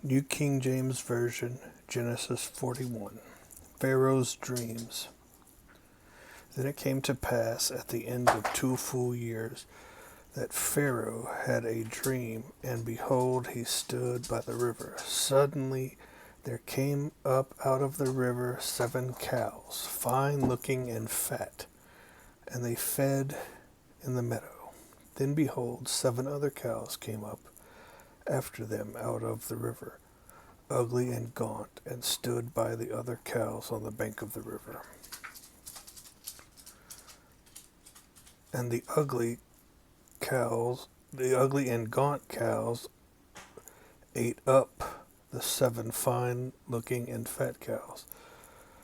New King James Version, Genesis 41. Pharaoh's dreams. Then it came to pass at the end of 2 full years that Pharaoh had a dream, and behold, he stood by the river. Suddenly there came up out of the river 7 cows, fine looking and fat, and they fed in the meadow. Then behold, 7 other cows came up after them out of the river, ugly and gaunt, and stood by the other cows on the bank of the river. And the ugly and gaunt cows ate up the 7 fine looking and fat cows.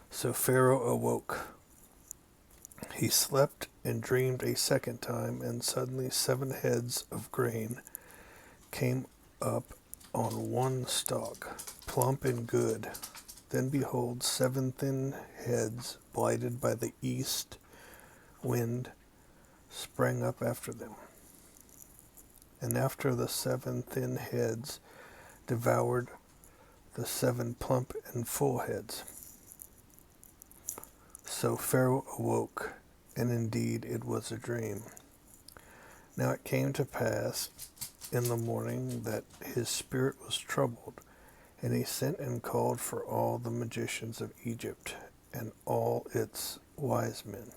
So Pharaoh awoke. He slept and dreamed a second time, and suddenly 7 heads of grain came up on one stalk, plump and good. Then behold, 7 thin heads, blighted by the east wind, sprang up after them. And after the 7 thin heads devoured the 7 plump and full heads. So Pharaoh awoke, and indeed it was a dream. Now it came to pass in the morning that his spirit was troubled, and he sent and called for all the magicians of Egypt and all its wise men.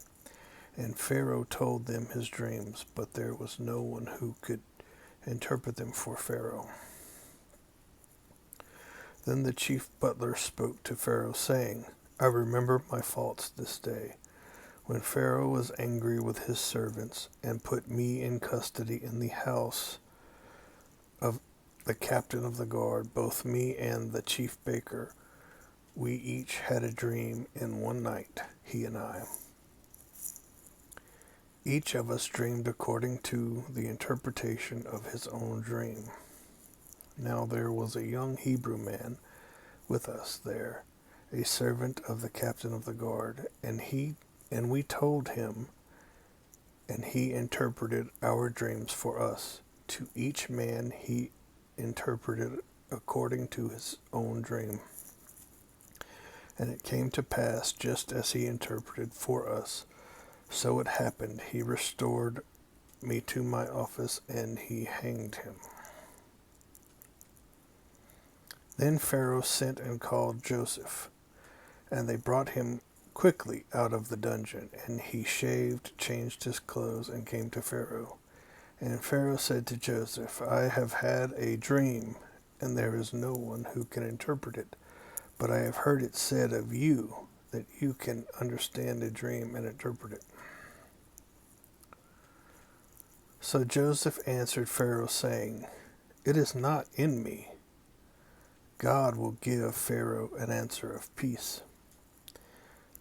And Pharaoh told them his dreams, but there was no one who could interpret them for Pharaoh. Then the chief butler spoke to Pharaoh, saying, I remember my faults this day, when Pharaoh was angry with his servants, and put me in custody in the house of the captain of the guard, both me and the chief baker. We each had a dream in one night, he and I. Each of us dreamed according to the interpretation of his own dream. Now there was a young Hebrew man with us there, a servant of the captain of the guard, and we told him, and he interpreted our dreams for us. To each man he interpreted according to his own dream. And it came to pass just as he interpreted for us. So it happened. He restored me to my office, and he hanged him. Then Pharaoh sent and called Joseph, and they brought him quickly out of the dungeon. And he shaved, changed his clothes, and came to Pharaoh. And Pharaoh said to Joseph, I have had a dream, and there is no one who can interpret it. But I have heard it said of you that you can understand a dream and interpret it. So Joseph answered Pharaoh, saying, It is not in me. God will give Pharaoh an answer of peace.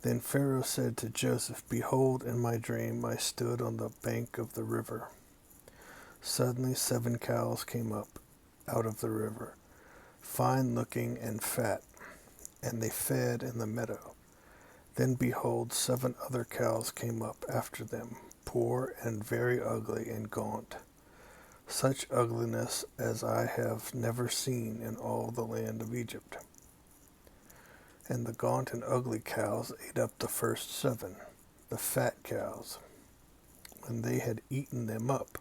Then Pharaoh said to Joseph, Behold, in my dream I stood on the bank of the river. Suddenly 7 cows came up out of the river, fine looking and fat, and they fed in the meadow. Then behold, 7 other cows came up after them, poor and very ugly and gaunt, such ugliness as I have never seen in all the land of Egypt. And the gaunt and ugly cows ate up the first 7, the fat cows. When they had eaten them up,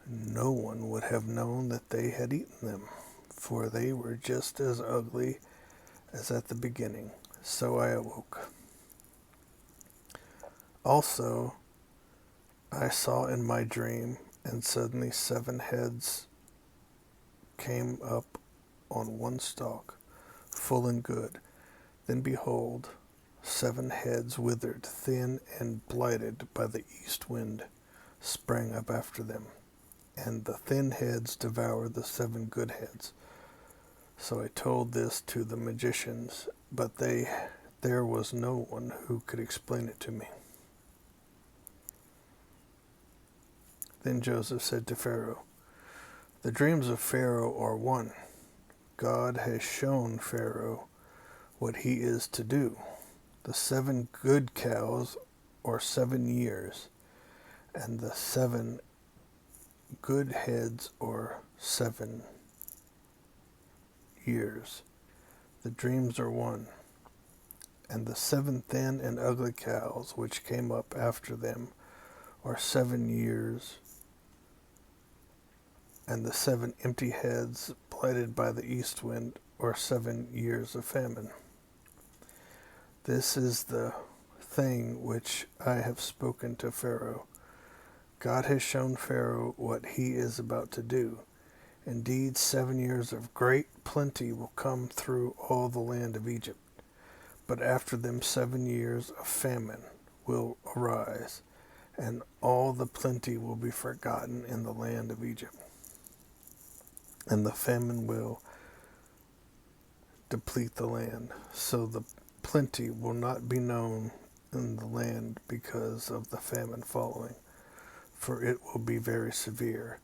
no one would have known that they had eaten them, for they were just as ugly as at the beginning. So I awoke. Also, I saw in my dream, and suddenly 7 heads came up on one stalk, full and good. Then behold, 7 heads withered, thin and blighted by the east wind, sprang up after them. And the thin heads devoured the 7 good heads. So I told this to the magicians, but there was no one who could explain it to me. Then Joseph said to Pharaoh, The dreams of Pharaoh are one. God has shown Pharaoh what he is to do. The 7 good cows are 7 years, and the 7 good heads are 7 years. The dreams are one. And the 7 thin and ugly cows which came up after them are 7 years, and the 7 empty heads blighted by the east wind are 7 years of famine. This is the thing which I have spoken to Pharaoh. God has shown Pharaoh what he is about to do. Indeed, 7 years of great plenty will come through all the land of Egypt. But after them 7 years of famine will arise, and all the plenty will be forgotten in the land of Egypt. And the famine will deplete the land, so the plenty will not be known in the land because of the famine following, for it will be very severe.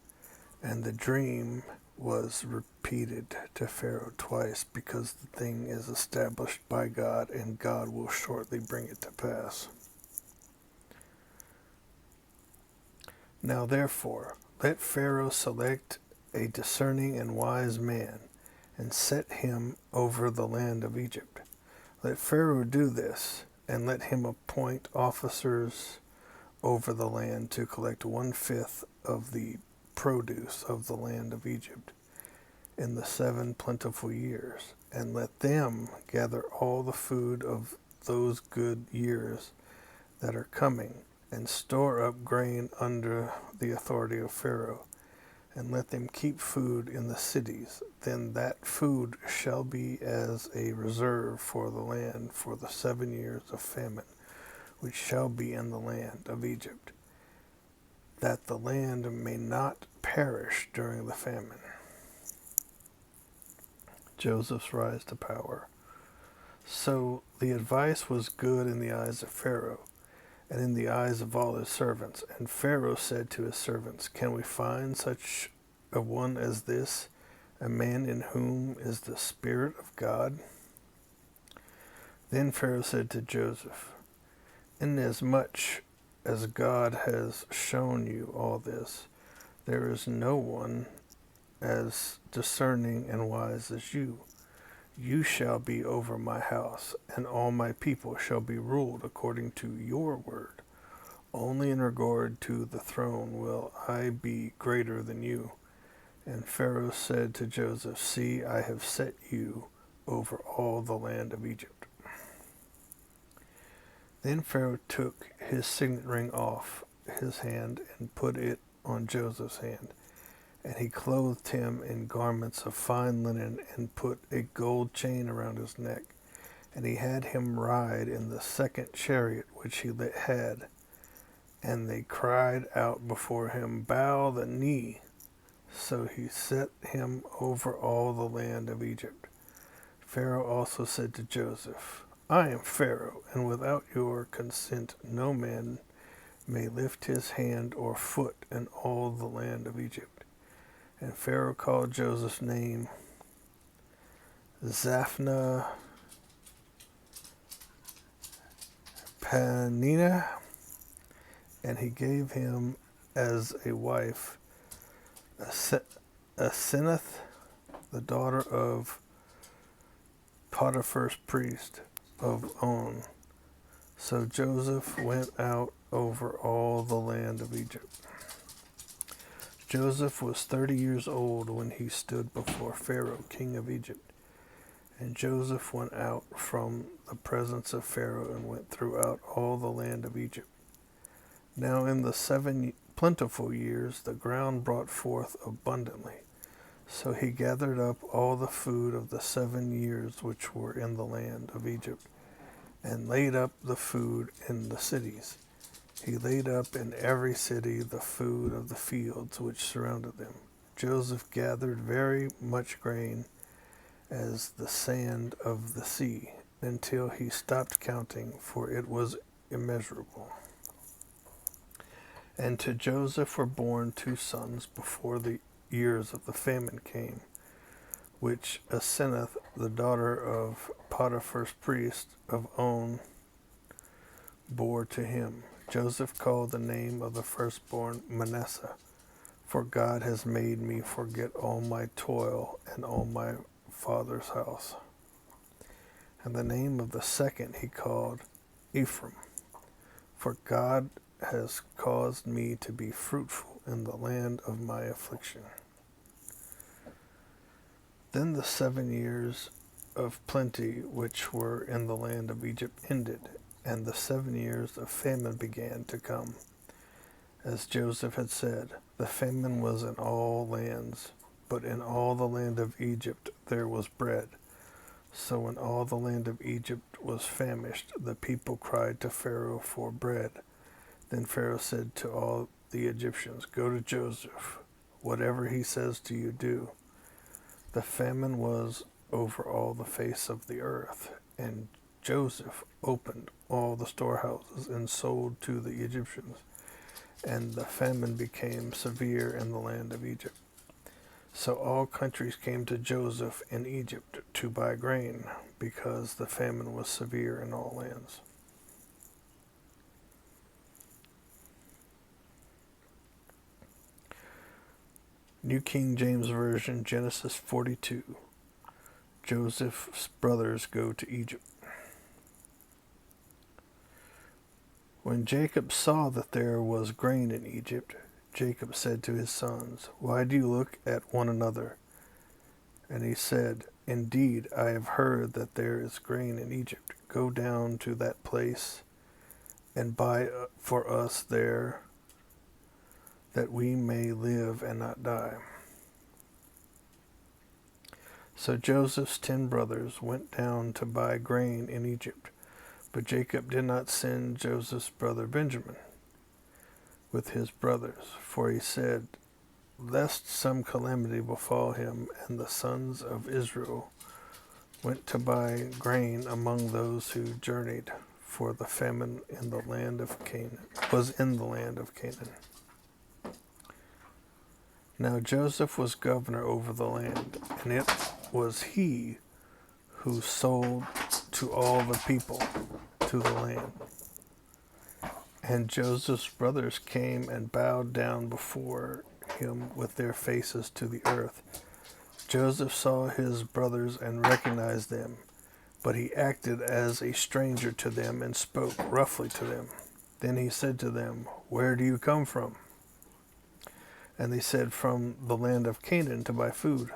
And the dream was repeated to Pharaoh twice, because the thing is established by God, and God will shortly bring it to pass. Now therefore, let Pharaoh select a discerning and wise man, and set him over the land of Egypt. Let Pharaoh do this, and let him appoint officers over the land to collect 1/5 of the produce of the land of Egypt in the 7 plentiful years, and let them gather all the food of those good years that are coming, and store up grain under the authority of Pharaoh, and let them keep food in the cities. Then that food shall be as a reserve for the land for the 7 years of famine, which shall be in the land of Egypt, that the land may not perish during the famine. Joseph's rise to power. So the advice was good in the eyes of Pharaoh, and in the eyes of all his servants. And Pharaoh said to his servants, Can we find such a one as this, a man in whom is the Spirit of God? Then Pharaoh said to Joseph, Inasmuch as God has shown you all this, there is no one as discerning and wise as you. You shall be over my house, and all my people shall be ruled according to your word. Only in regard to the throne will I be greater than you. And Pharaoh said to Joseph, See, I have set you over all the land of Egypt. Then Pharaoh took his signet ring off his hand and put it on Joseph's hand. And he clothed him in garments of fine linen, and put a gold chain around his neck. And he had him ride in the 2nd chariot which he had. And they cried out before him, Bow the knee. So he set him over all the land of Egypt. Pharaoh also said to Joseph, I am Pharaoh, and without your consent no man may lift his hand or foot in all the land of Egypt. And Pharaoh called Joseph's name Zaphnath Paneah, and he gave him as a wife Asenath, the daughter of Potiphar's priest of On. So Joseph went out over all the land of Egypt. Joseph was 30 years old when he stood before Pharaoh, king of Egypt. And Joseph went out from the presence of Pharaoh and went throughout all the land of Egypt. Now in the 7 plentiful years the ground brought forth abundantly. So he gathered up all the food of the 7 years which were in the land of Egypt, and laid up the food in the cities. He laid up in every city the food of the fields which surrounded them. Joseph gathered very much grain as the sand of the sea, until he stopped counting, for it was immeasurable. And to Joseph were born 2 sons before the years of the famine came, which Asenath, the daughter of Potiphar's priest of On, bore to him. Joseph called the name of the firstborn Manasseh, for God has made me forget all my toil and all my father's house. And the name of the second he called Ephraim, for God has caused me to be fruitful in the land of my affliction. Then the 7 years of plenty which were in the land of Egypt ended, and the 7 years of famine began to come. As Joseph had said, the famine was in all lands, but in all the land of Egypt there was bread. So when all the land of Egypt was famished, the people cried to Pharaoh for bread. Then Pharaoh said to all the Egyptians, "Go to Joseph. Whatever he says to you, do." The famine was over all the face of the earth, and Joseph opened all the storehouses and sold to the Egyptians, and the famine became severe in the land of Egypt. So all countries came to Joseph in Egypt to buy grain, because the famine was severe in all lands. New King James Version, Genesis 42. Joseph's brothers go to Egypt. When Jacob saw that there was grain in Egypt, Jacob said to his sons, "Why do you look at one another?" And he said, "Indeed, I have heard that there is grain in Egypt. Go down to that place and buy for us there, that we may live and not die." So Joseph's 10 brothers went down to buy grain in Egypt, but Jacob did not send Joseph's brother Benjamin with his brothers, for he said, "Lest some calamity befall him." And the sons of Israel went to buy grain among those who journeyed, for the famine in the land of Canaan was in the land of Canaan. Now Joseph was governor over the land, and it was he who sold to all the people to the land. And Joseph's brothers came and bowed down before him with their faces to the earth. Joseph saw his brothers and recognized them, but he acted as a stranger to them and spoke roughly to them. Then he said to them, "Where do you come from?" And they said, "From the land of Canaan to buy food."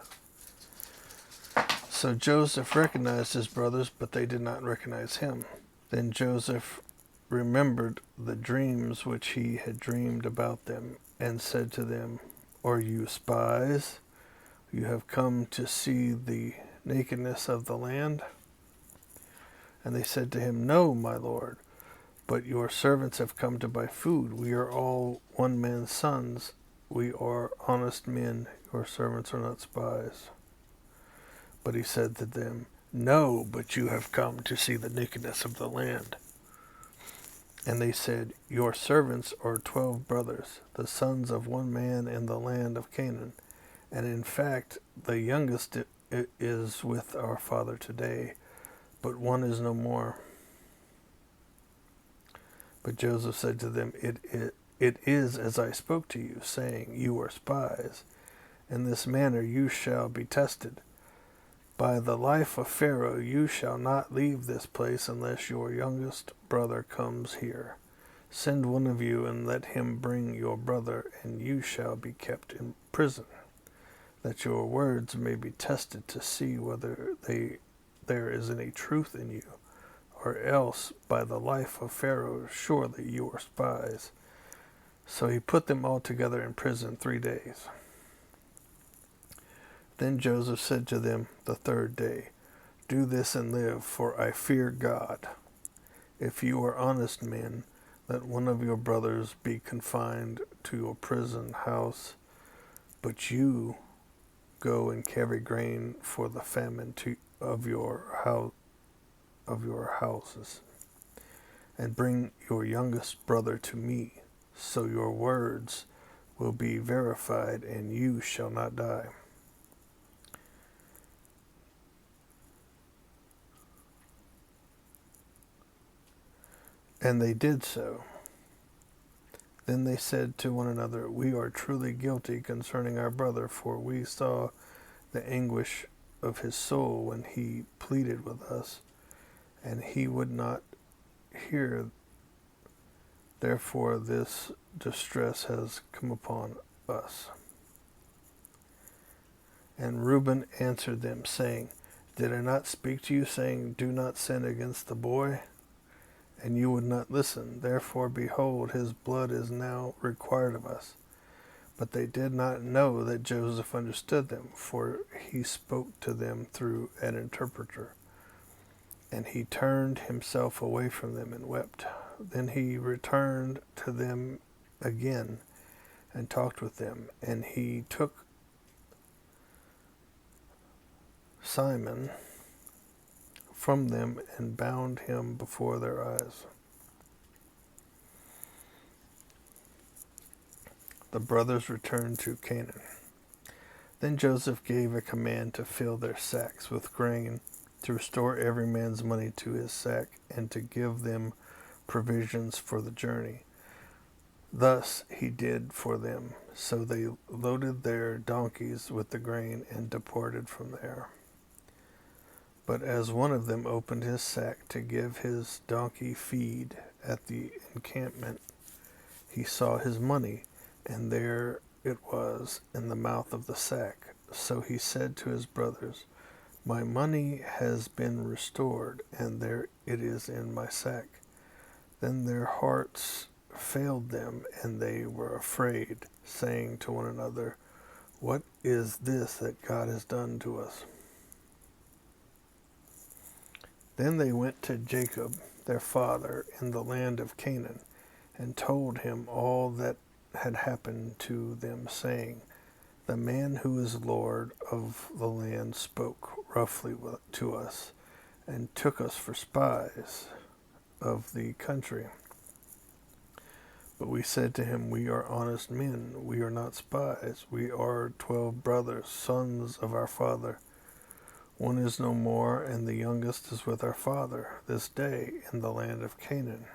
So Joseph recognized his brothers, but they did not recognize him. Then Joseph remembered the dreams which he had dreamed about them, and said to them, "Are you spies? You have come to see the nakedness of the land?" And they said to him, "No, my lord, but your servants have come to buy food. We are all one man's sons. We are honest men. Your servants are not spies." But he said to them, "No, but you have come to see the nakedness of the land." And they said, "Your servants are 12 brothers, the sons of one man in the land of Canaan. And in fact, the youngest is with our father today, but one is no more." But Joseph said to them, It is as I spoke to you, saying, You are spies. In this manner you shall be tested. By the life of Pharaoh, you shall not leave this place unless your youngest brother comes here. Send one of you and let him bring your brother, and you shall be kept in prison, that your words may be tested to see whether there is any truth in you, or else by the life of Pharaoh, surely you are spies. So he put them all together in prison 3 days. Then Joseph said to them the 3rd day, "Do this and live, for I fear God. If you are honest men, let one of your brothers be confined to your prison house, but you go and carry grain for the famine of your houses, and bring your youngest brother to me, so your words will be verified, and you shall not die." And they did so. Then they said to one another, "We are truly guilty concerning our brother, for we saw the anguish of his soul when he pleaded with us, and he would not hear. Therefore this distress has come upon us. And Reuben answered them, saying, Did I not speak to you, saying, Do not sin against the boy? And you would not listen. Therefore, behold, his blood is now required of us. But they did not know that Joseph understood them, for he spoke to them through an interpreter. And he turned himself away from them and wept. Then he returned to them again and talked with them. And he took Simon from them and bound him before their eyes. The brothers returned to Canaan. Then Joseph gave a command to fill their sacks with grain, to restore every man's money to his sack, and to give them provisions for the journey. Thus he did for them. So they loaded their donkeys with the grain and departed from there. But as one of them opened his sack to give his donkey feed at the encampment, he saw his money, and there it was in the mouth of the sack. So he said to his brothers, My money has been restored, and there it is in my sack. Then their hearts failed them, and they were afraid, saying to one another, What is this that God has done to us? Then they went to Jacob, their father, in the land of Canaan, and told him all that had happened to them, saying, The man who is Lord of the land spoke roughly to us, and took us for spies of the country. But we said to him, We are honest men, we are not spies. We are 12 brothers, sons of our father. One is no more, and the youngest is with our father this day in the land of Canaan.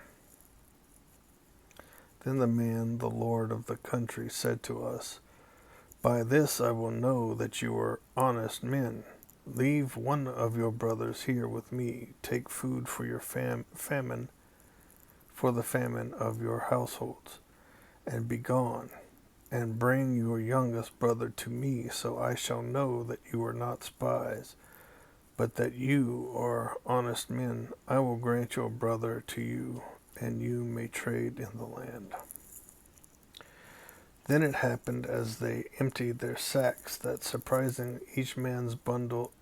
Then the man, the lord of the country, said to us, By this I will know that you are honest men. Leave one of your brothers here with me. Take food for your famine, for the famine of your households, and be gone, and bring your youngest brother to me, so I shall know that you are not spies, but that you are honest men. I will grant your brother to you, and you may trade in the land. Then it happened as they emptied their sacks that surprisingly each man's bundle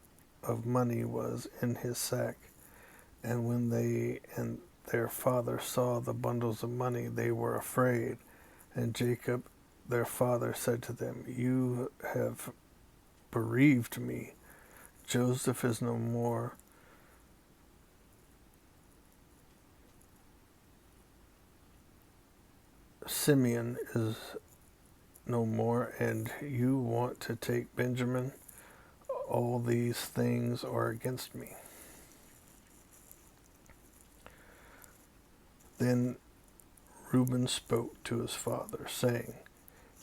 of money was in his sack. And when they and their father saw the bundles of money, they were afraid. And Jacob, their father, said to them, You have bereaved me. Joseph is no more. Simeon is no more, and you want to take Benjamin. All these things are against me. Then Reuben spoke to his father, saying,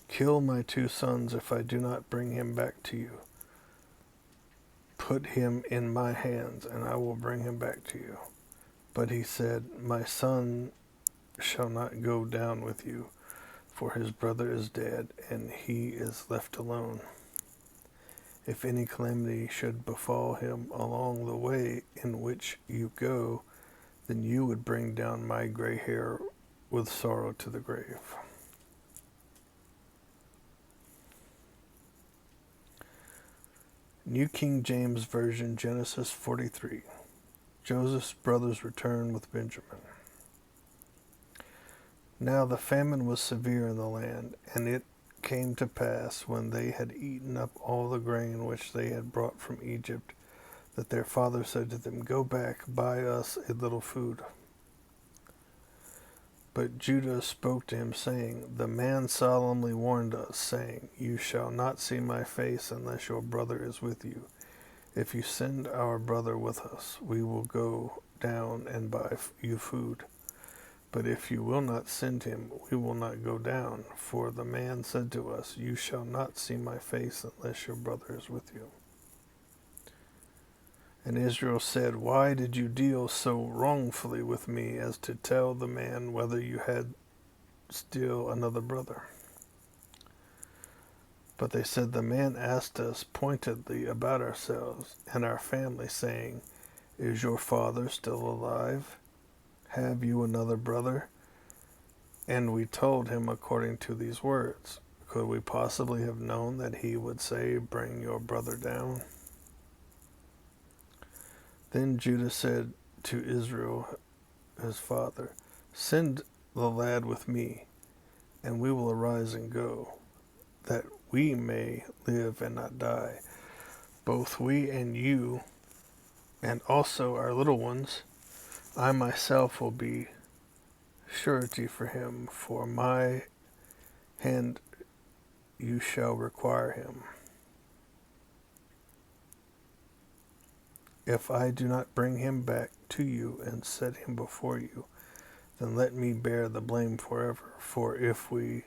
Kill my 2 sons if I do not bring him back to you. Put him in my hands, and I will bring him back to you. But he said, My son shall not go down with you, for his brother is dead, and he is left alone. If any calamity should befall him along the way in which you go, then you would bring down my gray hair with sorrow to the grave. New King James Version, Genesis 43. Joseph's brothers return with Benjamin. Now the famine was severe in the land, and it came to pass, when they had eaten up all the grain which they had brought from Egypt, that their father said to them, Go back, buy us a little food. But Judah spoke to him, saying, The man solemnly warned us, saying, You shall not see my face unless your brother is with you. If you send our brother with us, we will go down and buy you food. But if you will not send him, we will not go down. For the man said to us, You shall not see my face unless your brother is with you. And Israel said, Why did you deal so wrongfully with me as to tell the man whether you had still another brother? But they said, The man asked us pointedly about ourselves and our family, saying, Is your father still alive? Have you another brother? And we told him according to these words. Could we possibly have known that he would say, Bring your brother down? Then Judah said to Israel, his father, Send the lad with me, and we will arise and go, that we may live and not die, both we and you, and also our little ones. I myself will be surety for him, for my hand you shall require him. If I do not bring him back to you and set him before you, then let me bear the blame forever. For if we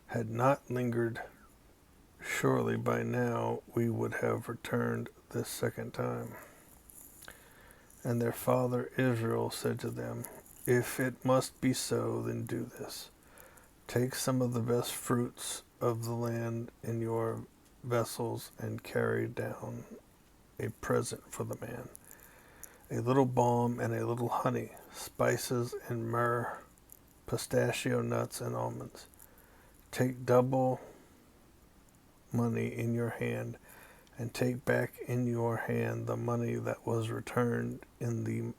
had not lingered, surely by now we would have returned this second time. And their father Israel said to them, If it must be so, then do this. Take some of the best fruits of the land in your vessels and carry down a present for the man, a little balm and a little honey, spices and myrrh, pistachio nuts and almonds. Take double money in your hand, and take back in your hand the money that was returned in the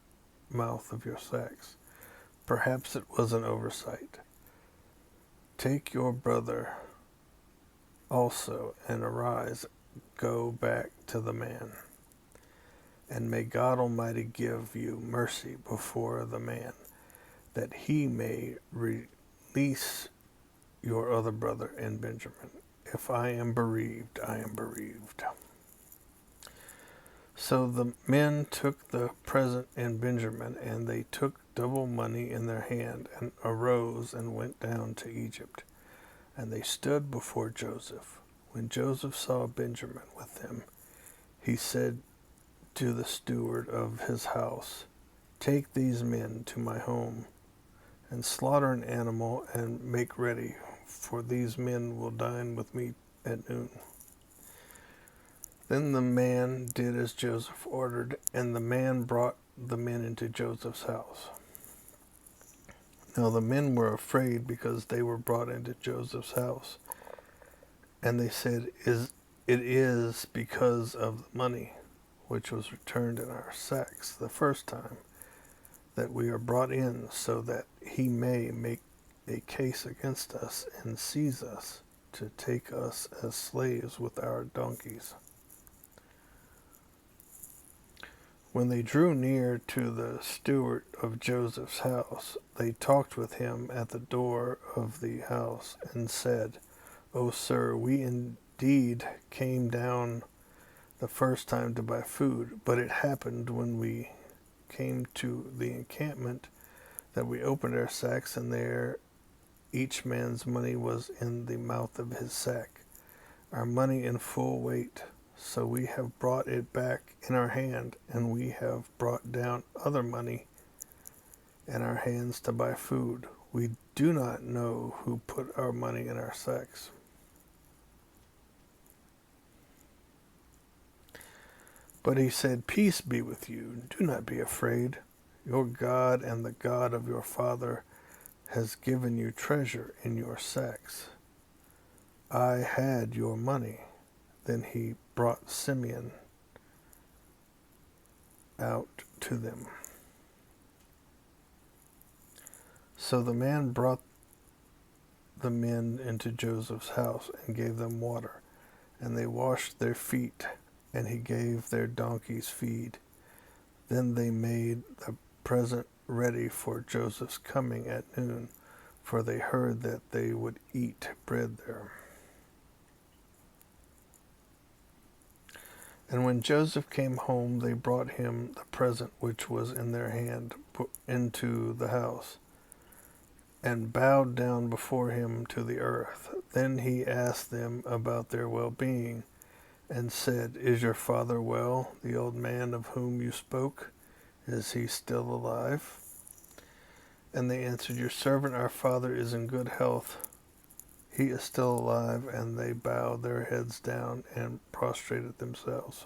mouth of your sacks. Perhaps it was an oversight. Take your brother also, and arise, go back to the man. And may God Almighty give you mercy before the man, that he may release your other brother in Benjamin. If I am bereaved, I am bereaved. So the men took the present in Benjamin, and they took double money in their hand, and arose and went down to Egypt. And they stood before Joseph. When Joseph saw Benjamin with them, he said to the steward of his house, Take these men to my home, and slaughter an animal, and make ready, for these men will dine with me at noon. Then the man did as Joseph ordered, and the man brought the men into Joseph's house. Now the men were afraid because they were brought into Joseph's house. And they said, It is because of the money which was returned in our sacks the first time that we are brought in, so that he may make a case against us and seize us to take us as slaves with our donkeys. When they drew near to the steward of Joseph's house, they talked with him at the door of the house and said, O sir, we indeed came down the first time to buy food, but it happened when we came to the encampment that we opened our sacks, and there each man's money was in the mouth of his sack, our money in full weight. So we have brought it back in our hand, and we have brought down other money in our hands to buy food. We do not know who put our money in our sacks. But he said, Peace be with you. Do not be afraid. Your God and the God of your father has given you treasure in your sacks. I had your money. Then he brought Simeon out to them. So the man brought the men into Joseph's house and gave them water, and they washed their feet, and he gave their donkeys feed. Then they made the present ready for Joseph's coming at noon, for they heard that they would eat bread there. And when Joseph came home, they brought him the present which was in their hand into the house, and bowed down before him to the earth. Then he asked them about their well-being, and said, Is your father well, the old man of whom you spoke? Is he still alive? And they answered, Your servant our father is in good health. He is still alive. And they bowed their heads down and prostrated themselves.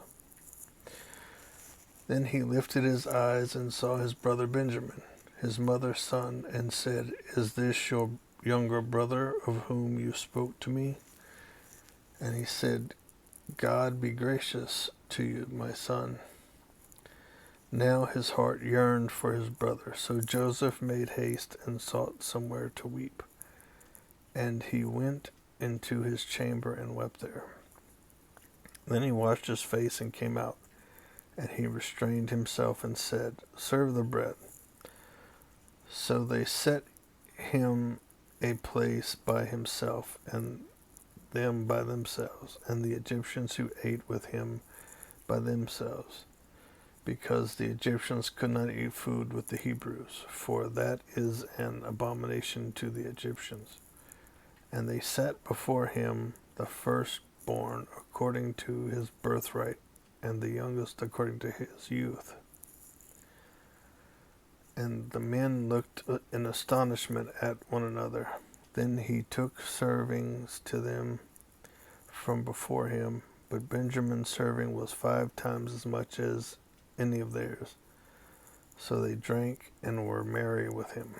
Then he lifted his eyes and saw his brother Benjamin, his mother's son, and said, Is this your younger brother of whom you spoke to me? And he said, God be gracious to you, my son. Now his heart yearned for his brother. So Joseph made haste and sought somewhere to weep. And he went into his chamber and wept there. Then he washed his face and came out. And he restrained himself and said, Serve the bread. So they set him a place by himself, and them by themselves, and the Egyptians who ate with him by themselves, because the Egyptians could not eat food with the Hebrews, for that is an abomination to the Egyptians. And they set before him the firstborn according to his birthright, and the youngest according to his youth. And the men looked in astonishment at one another. Then he took servings to them from before him, but Benjamin's serving was 5 times as much as any of theirs. So they drank and were merry with him.